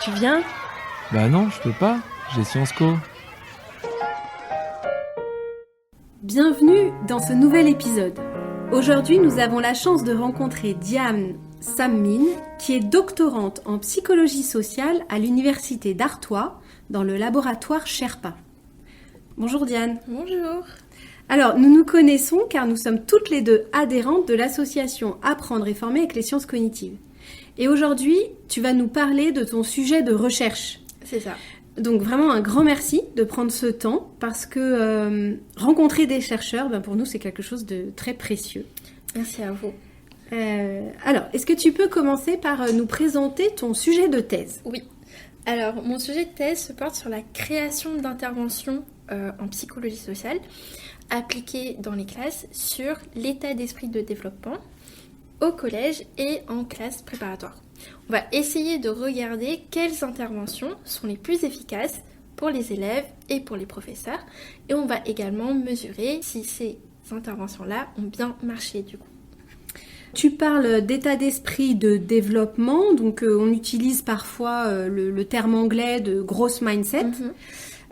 Tu viens? Bah non, je peux pas, j'ai Sciences Co. Bienvenue dans ce nouvel épisode. Aujourd'hui, nous avons la chance de rencontrer Diane Sammin, qui est doctorante en psychologie sociale à l'université d'Artois, dans le laboratoire Sherpa. Bonjour Diane. Bonjour. Alors, nous nous connaissons car nous sommes toutes les deux adhérentes de l'association Apprendre et former avec les sciences cognitives. Et aujourd'hui, tu vas nous parler de ton sujet de recherche. C'est ça. Donc vraiment un grand merci de prendre ce temps parce que rencontrer des chercheurs, pour nous, c'est quelque chose de très précieux. Merci à vous. Alors, est-ce que tu peux commencer par nous présenter ton sujet de thèse ? Oui. Alors, mon sujet de thèse se porte sur la création d'interventions en psychologie sociale appliquées dans les classes sur l'état d'esprit de développement au collège et en classe préparatoire. On va essayer de regarder quelles interventions sont les plus efficaces pour les élèves et pour les professeurs. Et on va également mesurer si ces interventions-là ont bien marché du coup. Tu parles d'état d'esprit de développement, donc on utilise parfois le terme anglais de growth mindset.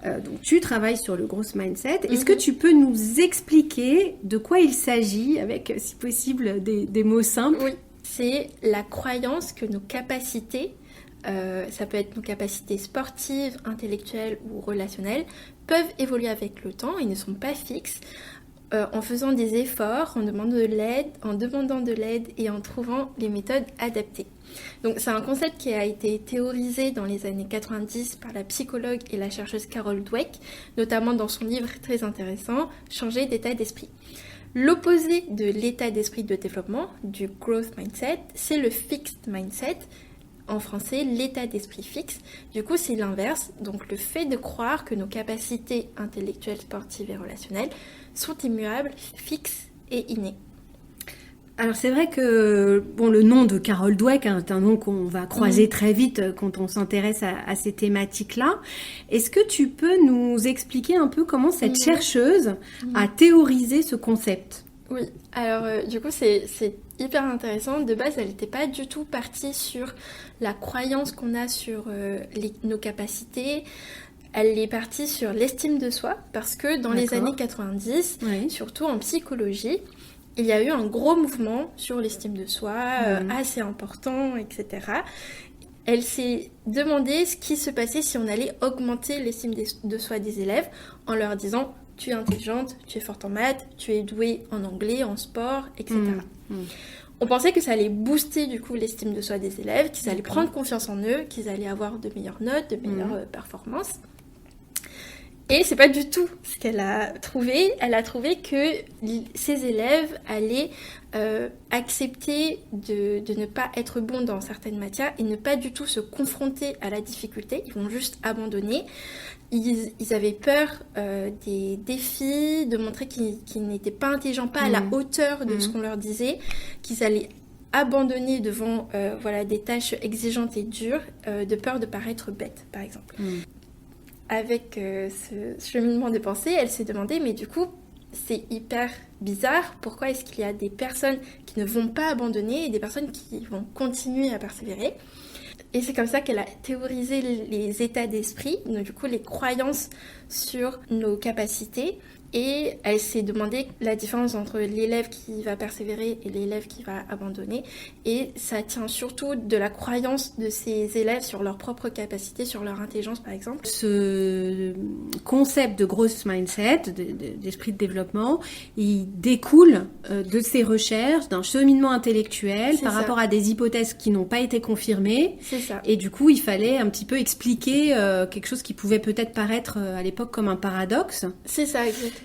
Donc tu travailles sur le growth mindset. Est-ce que tu peux nous expliquer de quoi il s'agit avec, si possible, des mots simples ? Oui, c'est la croyance que nos capacités, ça peut être nos capacités sportives, intellectuelles ou relationnelles, peuvent évoluer avec le temps et ne sont pas fixes. En faisant des efforts, en demandant de l'aide et en trouvant les méthodes adaptées. Donc c'est un concept qui a été théorisé dans les années 90 par la psychologue et la chercheuse Carol Dweck, notamment dans son livre très intéressant « Changer d'état d'esprit ». L'opposé de l'état d'esprit de développement, du growth mindset, c'est le fixed mindset. En français, l'état d'esprit fixe. Du coup, c'est l'inverse. Donc, le fait de croire que nos capacités intellectuelles, sportives et relationnelles sont immuables, fixes et innées. Alors, c'est vrai que le nom de Carol Dweck est un nom qu'on va croiser très vite quand on s'intéresse à ces thématiques-là. Est-ce que tu peux nous expliquer un peu comment cette chercheuse a théorisé ce concept ? Oui, alors du coup c'est hyper intéressant. De base, elle n'était pas du tout partie sur la croyance qu'on a sur nos capacités. Elle est partie sur l'estime de soi parce que dans les années 90, surtout en psychologie, il y a eu un gros mouvement sur l'estime de soi, assez important, etc. Elle s'est demandé ce qui se passait si on allait augmenter l'estime de soi des élèves en leur disant « tu es intelligente, tu es forte en maths, tu es douée en anglais, en sport, etc. » On pensait que ça allait booster du coup l'estime de soi des élèves, qu'ils allaient prendre confiance en eux, qu'ils allaient avoir de meilleures notes, de meilleures performances. Et c'est pas du tout ce qu'elle a trouvé. Elle a trouvé que ces élèves allaient accepter de ne pas être bons dans certaines matières et ne pas du tout se confronter à la difficulté. Ils vont juste abandonner. Ils avaient peur des défis, de montrer qu'ils n'étaient pas intelligents, pas à la hauteur de ce qu'on leur disait, qu'ils allaient abandonner devant des tâches exigeantes et dures, de peur de paraître bêtes, par exemple. Avec ce cheminement de pensée, elle s'est demandé, mais du coup, c'est hyper bizarre. Pourquoi est-ce qu'il y a des personnes qui ne vont pas abandonner et des personnes qui vont continuer à persévérer ? Et c'est comme ça qu'elle a théorisé les états d'esprit, donc du coup les croyances sur nos capacités. Et elle s'est demandé la différence entre l'élève qui va persévérer et l'élève qui va abandonner. Et ça tient surtout de la croyance de ces élèves sur leurs propres capacités, sur leur intelligence par exemple. Ce concept de growth mindset, d'esprit de développement, il découle de ces recherches, d'un cheminement intellectuel par rapport à des hypothèses qui n'ont pas été confirmées. C'est ça. Et du coup, il fallait un petit peu expliquer quelque chose qui pouvait peut-être paraître à l'époque comme un paradoxe. C'est ça, exactement.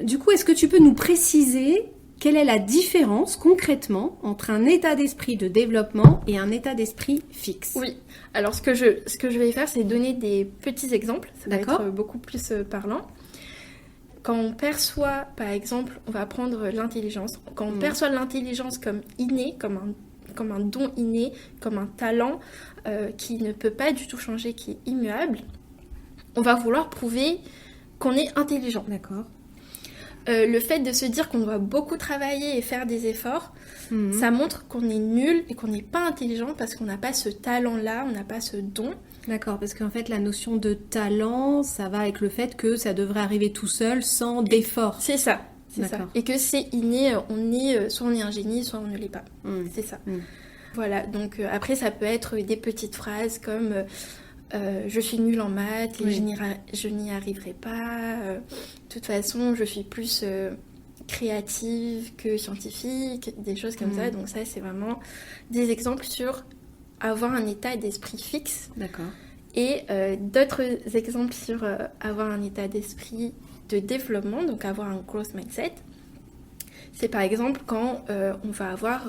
Du coup, est-ce que tu peux nous préciser quelle est la différence concrètement entre un état d'esprit de développement et un état d'esprit fixe ? Oui, alors ce que je vais faire, c'est donner des petits exemples, ça va être beaucoup plus parlant. Quand on perçoit, par exemple, on va prendre l'intelligence, quand on perçoit l'intelligence comme innée, comme un don inné, comme un talent qui ne peut pas du tout changer, qui est immuable, on va vouloir prouver qu'on est intelligent. D'accord. Le fait de se dire qu'on doit beaucoup travailler et faire des efforts, ça montre qu'on est nul et qu'on n'est pas intelligent parce qu'on n'a pas ce talent-là, on n'a pas ce don. D'accord, parce qu'en fait, la notion de talent, ça va avec le fait que ça devrait arriver tout seul, sans d'effort. C'est ça. C'est ça. Et que c'est inné, soit on est un génie, soit on ne l'est pas. C'est ça. Voilà, donc après ça peut être des petites phrases comme je suis nulle en maths et je n'y arriverai pas. De toute façon, je suis plus créative que scientifique, des choses comme ça. Donc ça, c'est vraiment des exemples sur avoir un état d'esprit fixe. D'accord. Et d'autres exemples sur avoir un état d'esprit de développement, donc avoir un growth mindset. C'est par exemple quand on va avoir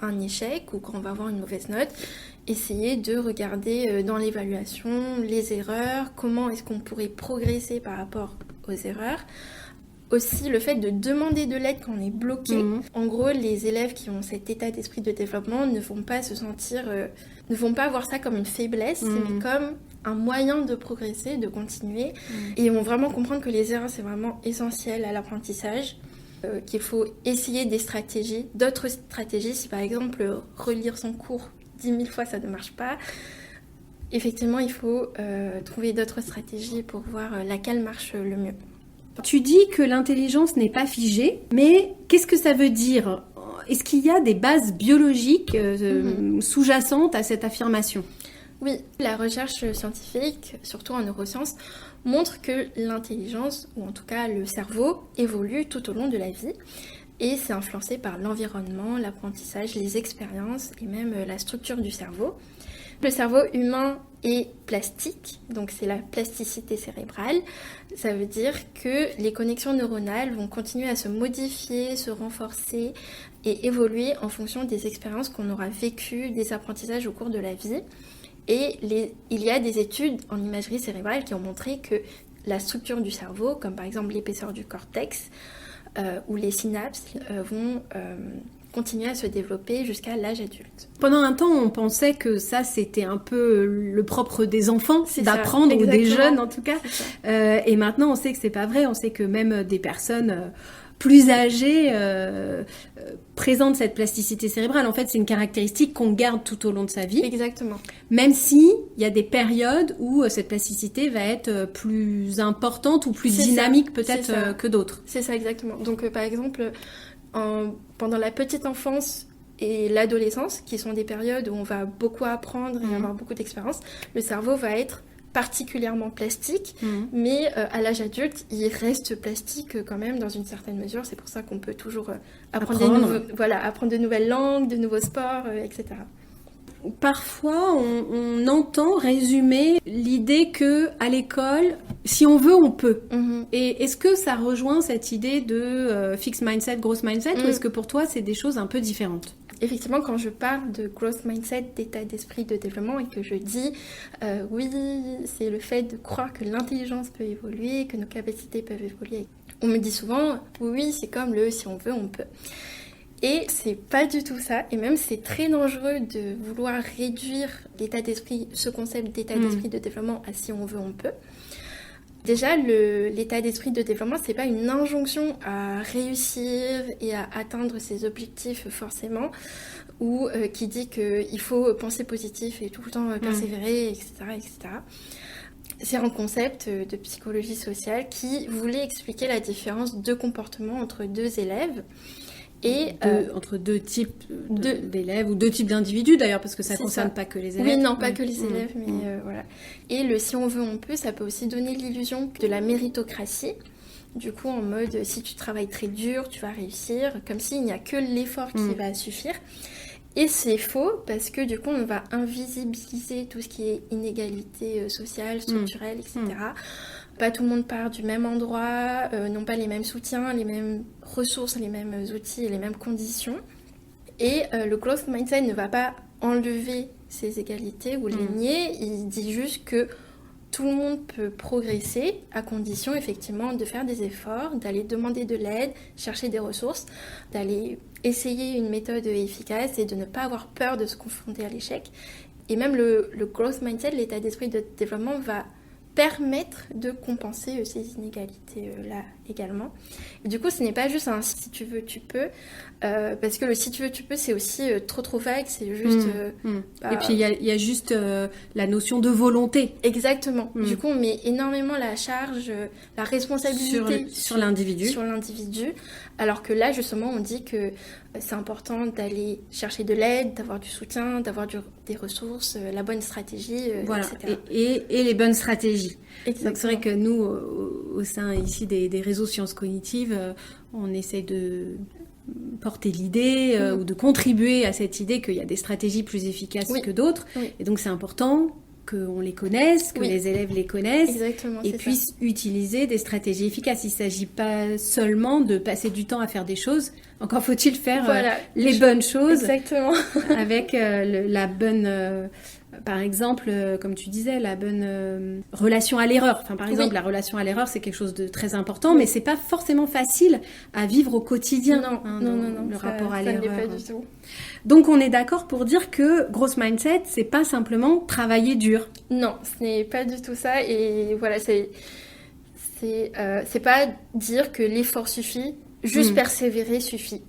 un échec ou quand on va avoir une mauvaise note, essayer de regarder dans l'évaluation les erreurs, comment est-ce qu'on pourrait progresser par rapport aux erreurs. Aussi le fait de demander de l'aide quand on est bloqué. En gros, les élèves qui ont cet état d'esprit de développement ne vont pas se sentir, ne vont pas voir ça comme une faiblesse, mais comme un moyen de progresser, de continuer. Et ils vont vraiment comprendre que les erreurs, c'est vraiment essentiel à l'apprentissage. Qu'il faut essayer des stratégies, d'autres stratégies. Si par exemple, relire son cours 10 000 fois, ça ne marche pas. Effectivement, il faut trouver d'autres stratégies pour voir laquelle marche le mieux. Tu dis que l'intelligence n'est pas figée, mais qu'est-ce que ça veut dire ? Est-ce qu'il y a des bases biologiques sous-jacentes à cette affirmation ? Oui, la recherche scientifique, surtout en neurosciences, montre que l'intelligence, ou en tout cas le cerveau, évolue tout au long de la vie. Et c'est influencé par l'environnement, l'apprentissage, les expériences et même la structure du cerveau. Le cerveau humain est plastique, donc c'est la plasticité cérébrale. Ça veut dire que les connexions neuronales vont continuer à se modifier, se renforcer et évoluer en fonction des expériences qu'on aura vécues, des apprentissages au cours de la vie. Et il y a des études en imagerie cérébrale qui ont montré que la structure du cerveau, comme par exemple l'épaisseur du cortex ou les synapses, vont continuer à se développer jusqu'à l'âge adulte. Pendant un temps, on pensait que ça, c'était un peu le propre des enfants, d'apprendre, ou des jeunes en tout cas. Et maintenant, on sait que c'est pas vrai. On sait que même des personnes plus âgées présentent cette plasticité cérébrale. En fait, c'est une caractéristique qu'on garde tout au long de sa vie. Exactement. Même si il y a des périodes où cette plasticité va être plus importante ou plus dynamique peut-être que d'autres. C'est ça, exactement. Donc, par exemple, pendant la petite enfance et l'adolescence, qui sont des périodes où on va beaucoup apprendre et avoir beaucoup d'expérience, le cerveau va être particulièrement plastique, mais à l'âge adulte, il reste plastique quand même dans une certaine mesure. C'est pour ça qu'on peut toujours apprendre de nouvelles langues, de nouveaux sports, etc. Parfois, on entend résumer l'idée que à l'école, si on veut, on peut. Et est-ce que ça rejoint cette idée de fixed mindset, growth mindset, ou est-ce que pour toi, c'est des choses un peu différentes ? Effectivement, quand je parle de growth mindset, d'état d'esprit de développement, et que je dis oui, c'est le fait de croire que l'intelligence peut évoluer, que nos capacités peuvent évoluer. On me dit souvent, oui, c'est comme le si on veut, on peut. Et c'est pas du tout ça, et même c'est très dangereux de vouloir réduire l'état d'esprit, ce concept d'état d'esprit de développement à si on veut, on peut. Déjà, l'état d'esprit de développement, c'est pas une injonction à réussir et à atteindre ses objectifs forcément, ou qui dit qu'il faut penser positif et tout le temps persévérer, etc., etc. C'est un concept de psychologie sociale qui voulait expliquer la différence de comportement entre deux élèves. Et entre deux types d'élèves ou deux types d'individus d'ailleurs, parce que ça ne concerne pas que les élèves. Oui, non, pas que les élèves, mais voilà. Et le si on veut, on peut, ça peut aussi donner l'illusion de la méritocratie. Du coup, en mode, si tu travailles très dur, tu vas réussir, comme s'il n'y a que l'effort qui va suffire. Et c'est faux, parce que du coup, on va invisibiliser tout ce qui est inégalité sociale, structurelle, etc. Pas tout le monde part du même endroit, n'ont pas les mêmes soutiens, les mêmes ressources, les mêmes outils et les mêmes conditions. Et le growth mindset ne va pas enlever ces égalités ou les nier, il dit juste que tout le monde peut progresser à condition effectivement de faire des efforts, d'aller demander de l'aide, chercher des ressources, d'aller essayer une méthode efficace et de ne pas avoir peur de se confronter à l'échec. Et même le growth mindset, l'état d'esprit de développement va permettre de compenser ces inégalités-là également. Et du coup, ce n'est pas juste un si tu veux, tu peux, parce que le si tu veux, tu peux, c'est aussi trop vague, c'est juste... Et puis, il y a juste la notion de volonté. Exactement. Du coup, on met énormément la charge, la responsabilité sur l'individu. Sur l'individu, alors que là, justement, on dit que c'est important d'aller chercher de l'aide, d'avoir du soutien, d'avoir des ressources, la bonne stratégie, voilà. etc. Et les bonnes stratégies. Exactement. Donc c'est vrai que nous, au sein ici des réseaux sciences cognitives, on essaie de porter l'idée ou de contribuer à cette idée qu'il y a des stratégies plus efficaces que d'autres. Oui. Et donc c'est important qu'on les connaisse, que les élèves les connaissent. Exactement, et puissent utiliser des stratégies efficaces. Il ne s'agit pas seulement de passer du temps à faire des choses, encore faut-il faire les bonnes choses. Exactement. Avec la bonne... par exemple, comme tu disais, la bonne relation à l'erreur. Enfin, par exemple, la relation à l'erreur, c'est quelque chose de très important, mais c'est pas forcément facile à vivre au quotidien. Non, le rapport à l'erreur. Ça ne l'est pas du tout. Donc, on est d'accord pour dire que Growth Mindset, c'est pas simplement travailler dur. Non, ce n'est pas du tout ça. Et voilà, c'est pas dire que l'effort suffit. Juste persévérer suffit.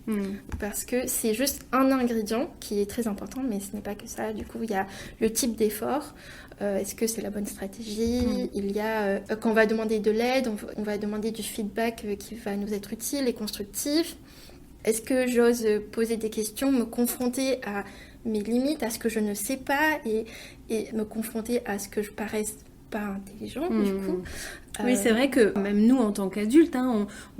Parce que c'est juste un ingrédient qui est très important, mais ce n'est pas que ça. Du coup, il y a le type d'effort. Est-ce que c'est la bonne stratégie? Il y a, quand on va demander de l'aide, on va demander du feedback qui va nous être utile et constructif. Est-ce que j'ose poser des questions, me confronter à mes limites, à ce que je ne sais pas et me confronter à ce que je paraisse pas intelligent, du coup. Oui, c'est vrai que même nous, en tant qu'adultes,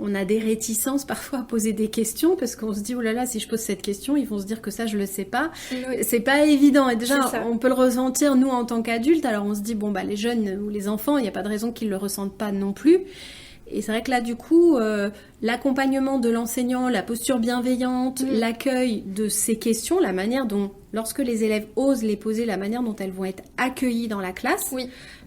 on a des réticences parfois à poser des questions parce qu'on se dit, oh là là, si je pose cette question, ils vont se dire que ça, je le sais pas. Oui. C'est pas évident. Et déjà, on peut le ressentir, nous, en tant qu'adultes. Alors, on se dit, bon, bah, les jeunes ou les enfants, il n'y a pas de raison qu'ils le ressentent pas non plus. Et c'est vrai que là, du coup, l'accompagnement de l'enseignant, la posture bienveillante, l'accueil de ces questions, la manière dont, lorsque les élèves osent les poser, la manière dont elles vont être accueillies dans la classe,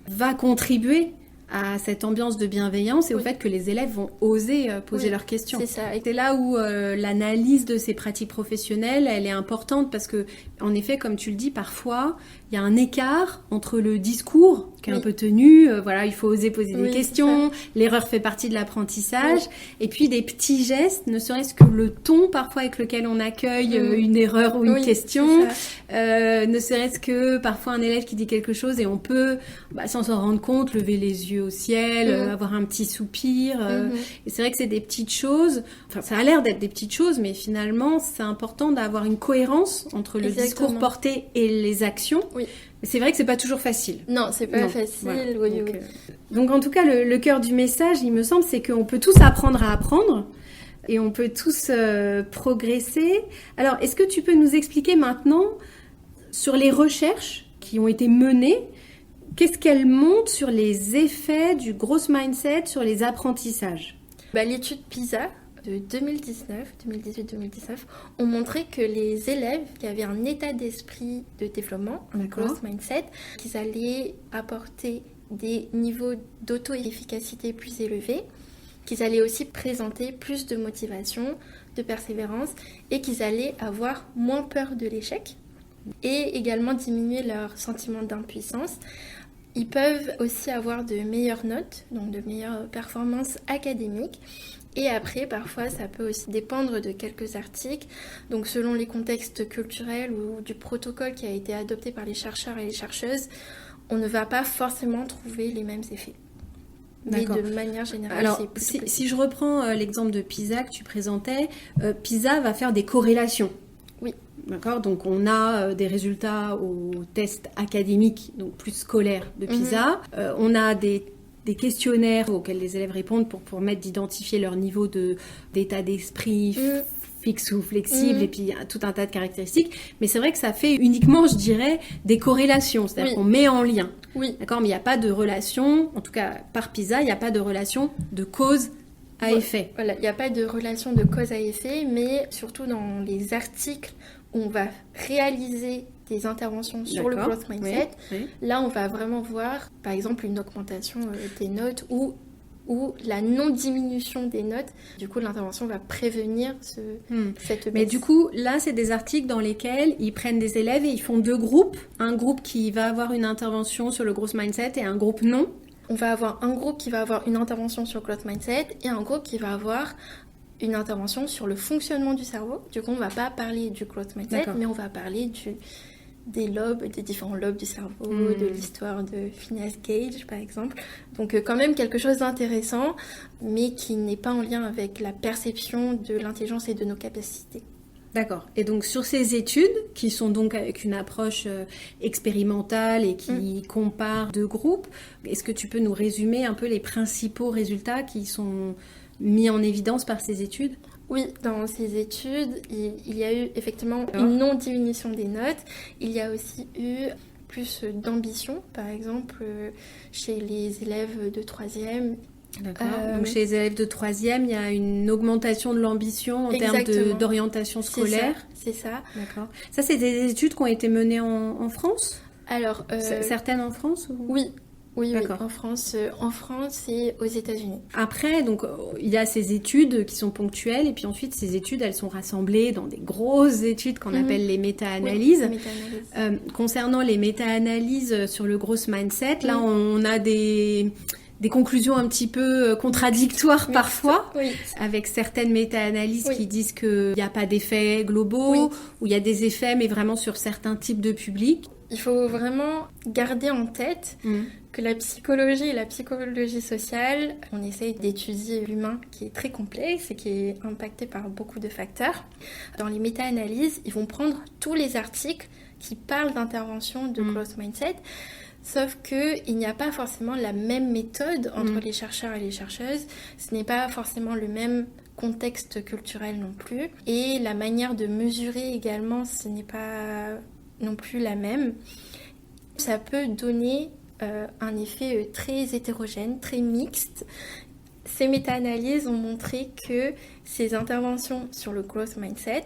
va contribuer à cette ambiance de bienveillance et au fait que les élèves vont oser poser leurs questions. C'est ça. C'est là où l'analyse de ces pratiques professionnelles, elle est importante parce que, en effet, comme tu le dis, parfois, il y a un écart entre le discours qui est un peu tenu, voilà, il faut oser poser des questions, l'erreur fait partie de l'apprentissage, et puis des petits gestes, ne serait-ce que le ton parfois avec lequel on accueille une erreur ou une question, ne serait-ce que parfois un élève qui dit quelque chose et on peut, sans s'en rendre compte, lever les yeux au ciel, avoir un petit soupir, et c'est vrai que c'est des petites choses, enfin ça a l'air d'être des petites choses, mais finalement c'est important d'avoir une cohérence entre le discours porté et les actions. Oui. C'est vrai que c'est pas toujours facile. Non, c'est pas facile. Voilà. Donc en tout cas, le cœur du message, il me semble, c'est qu'on peut tous apprendre à apprendre et on peut tous progresser. Alors, est-ce que tu peux nous expliquer maintenant sur les recherches qui ont été menées, qu'est-ce qu'elles montrent sur les effets du growth mindset sur les apprentissages? L'étude PISA de 2018-2019 ont montré que les élèves qui avaient un état d'esprit de développement, un growth mindset, qu'ils allaient apporter des niveaux d'auto-efficacité plus élevés, qu'ils allaient aussi présenter plus de motivation, de persévérance et qu'ils allaient avoir moins peur de l'échec et également diminuer leur sentiment d'impuissance. Ils peuvent aussi avoir de meilleures notes, donc de meilleures performances académiques. Et après, parfois, ça peut aussi dépendre de quelques articles. Donc, selon les contextes culturels ou du protocole qui a été adopté par les chercheurs et les chercheuses, on ne va pas forcément trouver les mêmes effets. Mais de manière générale, alors, si je reprends l'exemple de PISA que tu présentais, PISA va faire des corrélations. Oui. D'accord, donc on a des résultats aux tests académiques, donc plus scolaires de PISA. On a des questionnaires auxquels les élèves répondent pour permettre d'identifier leur niveau d'état d'esprit fixe ou flexible, et puis il y a tout un tas de caractéristiques. Mais c'est vrai que ça fait uniquement, je dirais, des corrélations, c'est-à-dire qu'on met en lien. Oui. D'accord, mais il n'y a pas de relation, en tout cas par PISA, il n'y a pas de relation de cause à effet. Voilà, il n'y a pas de relation de cause à effet, mais surtout dans les articles où on va réaliser des interventions sur le growth mindset, là on va vraiment voir par exemple une augmentation des notes ou la non-diminution des notes. Du coup l'intervention va prévenir cette baisse. Mais du coup là c'est des articles dans lesquels ils prennent des élèves et ils font deux groupes. Un groupe qui va avoir une intervention sur le growth mindset et un groupe non. On va avoir un groupe qui va avoir une intervention sur growth mindset et un groupe qui va avoir une intervention sur le fonctionnement du cerveau. Du coup, on ne va pas parler du growth mindset, mais on va parler des lobes, des différents lobes du cerveau, de l'histoire de Phineas Gage, par exemple. Donc, quand même quelque chose d'intéressant, mais qui n'est pas en lien avec la perception de l'intelligence et de nos capacités. D'accord. Et donc sur ces études, qui sont donc avec une approche expérimentale et qui comparent deux groupes, est-ce que tu peux nous résumer un peu les principaux résultats qui sont mis en évidence par ces études ? Oui, dans ces études, il y a eu effectivement une non-diminution des notes. Il y a aussi eu plus d'ambition, par exemple, chez les élèves de 3e. D'accord. Donc chez les élèves de 3e, il y a une augmentation de l'ambition en termes d'orientation scolaire. C'est ça. D'accord. Ça, c'est des études qui ont été menées en France ? Alors, certaines en France ou... Oui, en France et aux États-Unis. Après, donc, il y a ces études qui sont ponctuelles, et puis ensuite, ces études, elles sont rassemblées dans des grosses études qu'on appelle les méta-analyses. Oui, concernant les méta-analyses sur le growth mindset, là, on a des conclusions un petit peu contradictoires parfois, avec certaines méta-analyses qui disent qu'il n'y a pas d'effets globaux, ou il y a des effets, mais vraiment sur certains types de publics. Il faut vraiment garder en tête que la psychologie et la psychologie sociale, on essaye d'étudier l'humain qui est très complexe et qui est impacté par beaucoup de facteurs. Dans les méta-analyses, ils vont prendre tous les articles qui parlent d'intervention de growth mindset, sauf qu'il n'y a pas forcément la même méthode entre les chercheurs et les chercheuses. Ce n'est pas forcément le même contexte culturel non plus. Et la manière de mesurer également, ce n'est pas non plus la même. Ça peut donner un effet très hétérogène, très mixte. Ces méta-analyses ont montré que ces interventions sur le growth mindset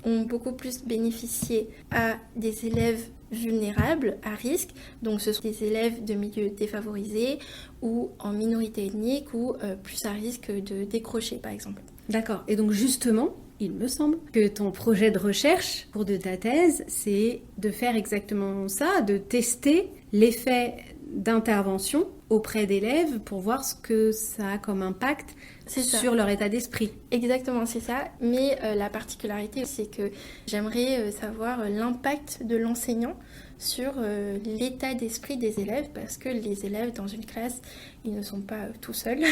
ont beaucoup plus bénéficié à des élèves vulnérables, à risque, donc ce sont des élèves de milieux défavorisés ou en minorité ethnique ou plus à risque de décrocher par exemple. D'accord, et donc justement, il me semble que ton projet de recherche pour de ta thèse, c'est de faire exactement ça, de tester l'effet d'intervention auprès d'élèves pour voir ce que ça a comme impact sur leur état d'esprit. Exactement, c'est ça. Mais la particularité, c'est que j'aimerais savoir l'impact de l'enseignant sur l'état d'esprit des élèves, parce que les élèves dans une classe, ils ne sont pas tout seuls.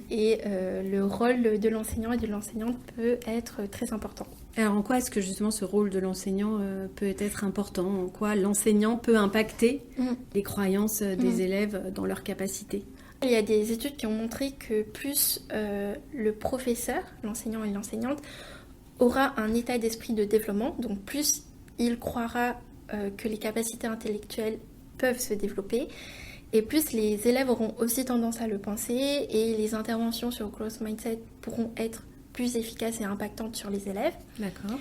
Et le rôle de l'enseignant et de l'enseignante peut être très important. Alors en quoi est-ce que justement ce rôle de l'enseignant peut être important ? En quoi l'enseignant peut impacter les croyances des élèves dans leurs capacités ? Il y a des études qui ont montré que plus le professeur, l'enseignant et l'enseignante, aura un état d'esprit de développement, donc plus il croira que les capacités intellectuelles peuvent se développer, et plus les élèves auront aussi tendance à le penser, et les interventions sur growth mindset pourront être plus efficaces et impactantes sur les élèves. D'accord.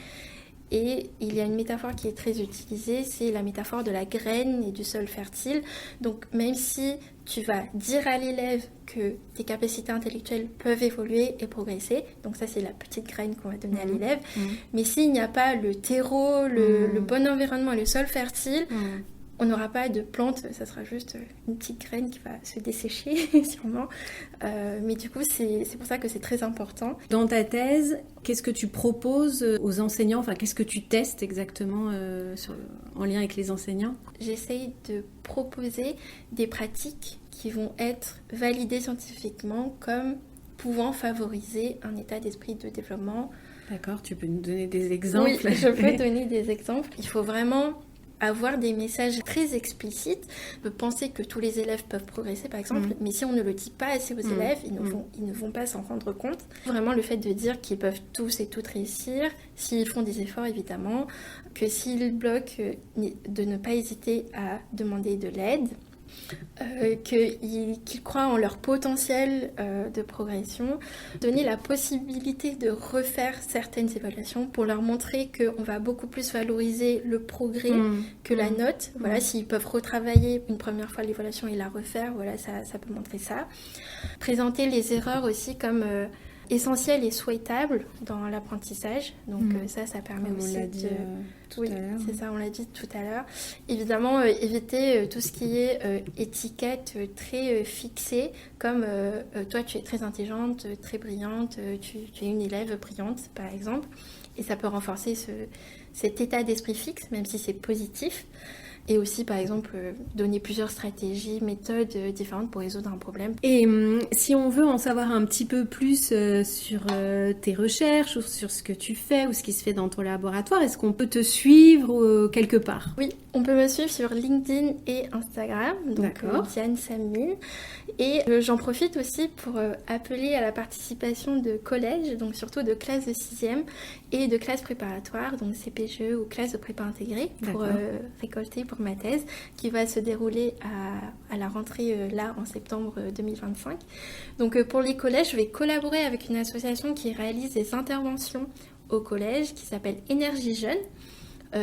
Et il y a une métaphore qui est très utilisée, c'est la métaphore de la graine et du sol fertile. Donc même si tu vas dire à l'élève que tes capacités intellectuelles peuvent évoluer et progresser, donc ça c'est la petite graine qu'on va donner à l'élève, mais s'il n'y a pas le terreau, le bon environnement et le sol fertile, on n'aura pas de plante, ça sera juste une petite graine qui va se dessécher sûrement. Mais du coup, c'est pour ça que c'est très important. Dans ta thèse, qu'est-ce que tu proposes aux enseignants ? Enfin, qu'est-ce que tu testes exactement en lien avec les enseignants ? J'essaye de proposer des pratiques qui vont être validées scientifiquement comme pouvant favoriser un état d'esprit de développement. D'accord, tu peux nous donner des exemples ? Oui, je peux donner des exemples. Il faut vraiment avoir des messages très explicites, de penser que tous les élèves peuvent progresser par exemple, mais si on ne le dit pas assez aux élèves, ils ne vont pas s'en rendre compte. Vraiment le fait de dire qu'ils peuvent tous et toutes réussir, s'ils font des efforts évidemment, que s'ils bloquent, de ne pas hésiter à demander de l'aide, qu'ils croient en leur potentiel de progression, donner la possibilité de refaire certaines évaluations pour leur montrer qu'on va beaucoup plus valoriser le progrès que la note. Voilà, s'ils peuvent retravailler une première fois l'évaluation et la refaire, voilà, ça peut montrer ça. Présenter les erreurs aussi comme essentiels et souhaitables dans l'apprentissage. Donc ça permet comme aussi on l'a dit tout oui, à l'heure. c'est ça, on l'a dit tout à l'heure. Évidemment, éviter tout ce qui est étiquette très fixée, comme toi, tu es très intelligente, très brillante, tu es une élève brillante, par exemple. Et ça peut renforcer cet état d'esprit fixe, même si c'est positif. Et aussi, par exemple, donner plusieurs stratégies, méthodes différentes pour résoudre un problème. Et si on veut en savoir un petit peu plus sur tes recherches ou sur ce que tu fais ou ce qui se fait dans ton laboratoire, est-ce qu'on peut te suivre quelque part? Oui, on peut me suivre sur LinkedIn et Instagram, donc Diane Samil. Et j'en profite aussi pour appeler à la participation de collèges, donc surtout de classes de 6e et de classes préparatoires, donc CPGE ou classes de prépa intégrée, pour récolter pour ma thèse qui va se dérouler à la rentrée là en septembre 2025. Donc pour les collèges, je vais collaborer avec une association qui réalise des interventions au collège qui s'appelle Énergie Jeune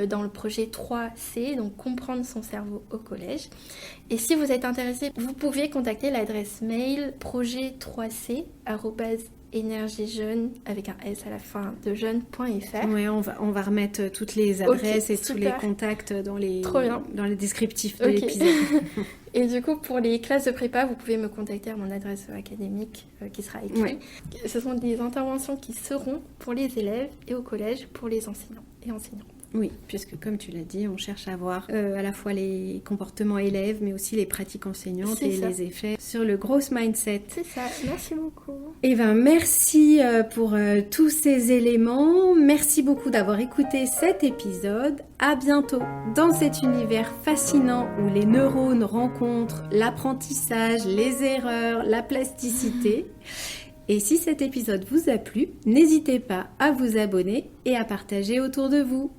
dans le projet 3C, donc comprendre son cerveau au collège. Et si vous êtes intéressé, vous pouvez contacter l'adresse mail projet3c@énergiejeune avec un S à la fin de jeune.fr. Oui, on va remettre toutes les adresses et tous les contacts dans les descriptifs de l'épisode. Et du coup, pour les classes de prépa, vous pouvez me contacter à mon adresse académique qui sera écrite. Ouais. Ce sont des interventions qui seront pour les élèves et au collège pour les enseignants et enseignants. Oui, puisque comme tu l'as dit, on cherche à voir à la fois les comportements élèves, mais aussi les pratiques enseignantes les effets sur le growth mindset. C'est ça, merci beaucoup. Eh bien, merci pour tous ces éléments. Merci beaucoup d'avoir écouté cet épisode. À bientôt dans cet univers fascinant où les neurones rencontrent l'apprentissage, les erreurs, la plasticité. Et si cet épisode vous a plu, n'hésitez pas à vous abonner et à partager autour de vous.